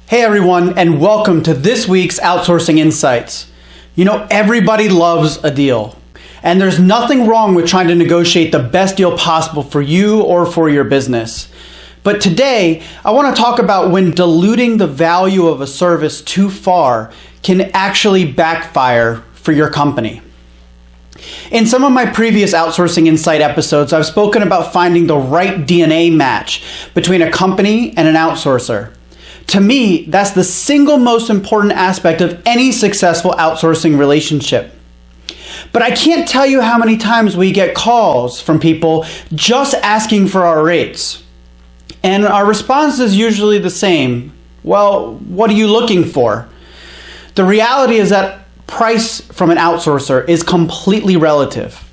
Hey everyone, and welcome to this week's Outsourcing Insights. You know, everybody loves a deal, and there's nothing wrong with trying to negotiate the best deal possible for you or for your business. But today, I want to talk about when diluting the value of a service too far can actually backfire for your company. In some of my previous Outsourcing Insight episodes, I've spoken about finding the right DNA match between a company and an outsourcer. To me, that's the single most important aspect of any successful outsourcing relationship. But I can't tell you how many times we get calls from people just asking for our rates. And our response is usually the same. Well, what are you looking for? The reality is that price from an outsourcer is completely relative.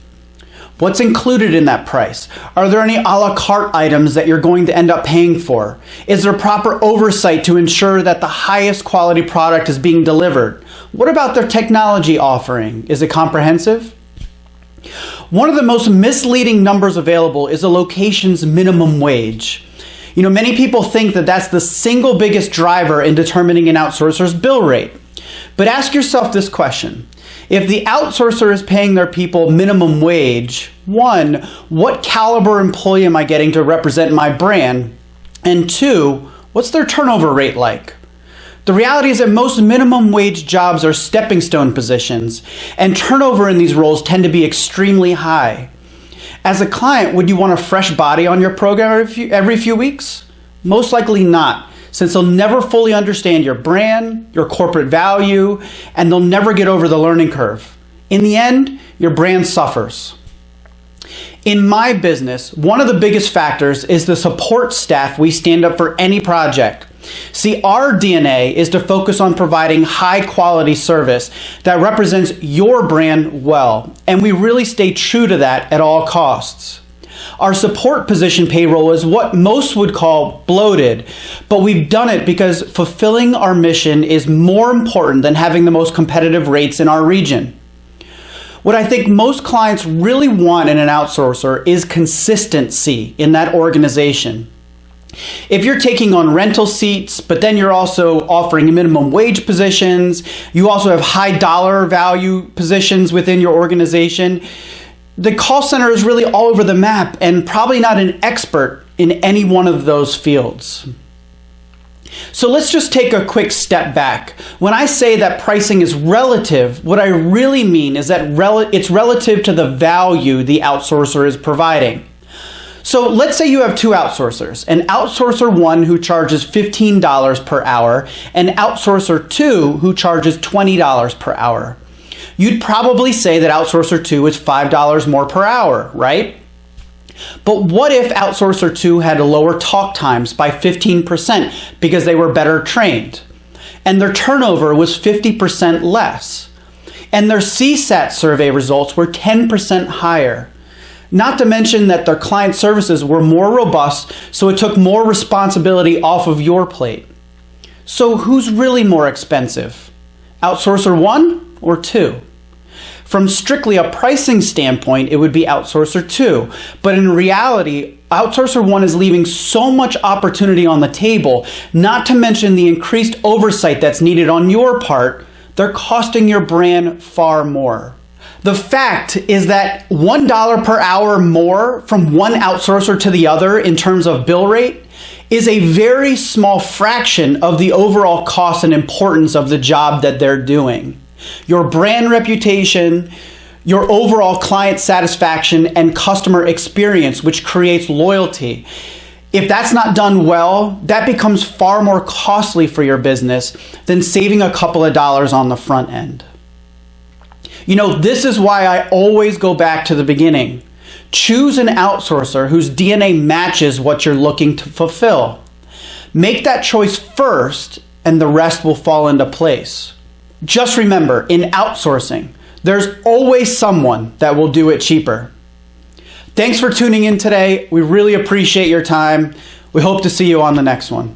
What's included in that price? Are there any a la carte items that you're going to end up paying for? Is there proper oversight to ensure that the highest quality product is being delivered? What about their technology offering? Is it comprehensive? One of the most misleading numbers available is a location's minimum wage. You know, many people think that that's the single biggest driver in determining an outsourcer's bill rate. But ask yourself this question. If the outsourcer is paying their people minimum wage, one, what caliber employee am I getting to represent my brand? And two, what's their turnover rate like? The reality is that most minimum wage jobs are stepping stone positions, and turnover in these roles tend to be extremely high. As a client, would you want a fresh body on your program every few weeks? Most likely not, since they'll never fully understand your brand, your corporate value, and they'll never get over the learning curve. In the end, your brand suffers. In my business, one of the biggest factors is the support staff we stand up for any project. See, our DNA is to focus on providing high quality service that represents your brand well, and we really stay true to that at all costs. Our support position payroll is what most would call bloated, but we've done it because fulfilling our mission is more important than having the most competitive rates in our region. What I think most clients really want in an outsourcer is consistency in that organization. If you're taking on rental seats, but then you're also offering minimum wage positions, you also have high dollar value positions within your organization, the call center is really all over the map and probably not an expert in any one of those fields. So let's just take a quick step back. When I say that pricing is relative, what I really mean is that it's relative to the value the outsourcer is providing. So let's say you have two outsourcers, an outsourcer one who charges $15 per hour and outsourcer two who charges $20 per hour. You'd probably say that outsourcer 2 is $5 more per hour, right? But what if outsourcer 2 had lower talk times by 15% because they were better trained, and their turnover was 50% less, and their CSAT survey results were 10% higher? Not to mention that their client services were more robust, so it took more responsibility off of your plate. So who's really more expensive? Outsourcer 1 or 2? From strictly a pricing standpoint, it would be outsourcer 2. But in reality, outsourcer 1 is leaving so much opportunity on the table, not to mention the increased oversight that's needed on your part, they're costing your brand far more. The fact is that $1 per hour more from one outsourcer to the other in terms of bill rate is a very small fraction of the overall cost and importance of the job that they're doing. Your brand reputation, your overall client satisfaction, and customer experience, which creates loyalty. If that's not done well, that becomes far more costly for your business than saving a couple of dollars on the front end. You know, this is why I always go back to the beginning. Choose an outsourcer whose DNA matches what you're looking to fulfill. Make that choice first, and the rest will fall into place. Just remember, in outsourcing, there's always someone that will do it cheaper. Thanks for tuning in today. We really appreciate your time. We hope to see you on the next one.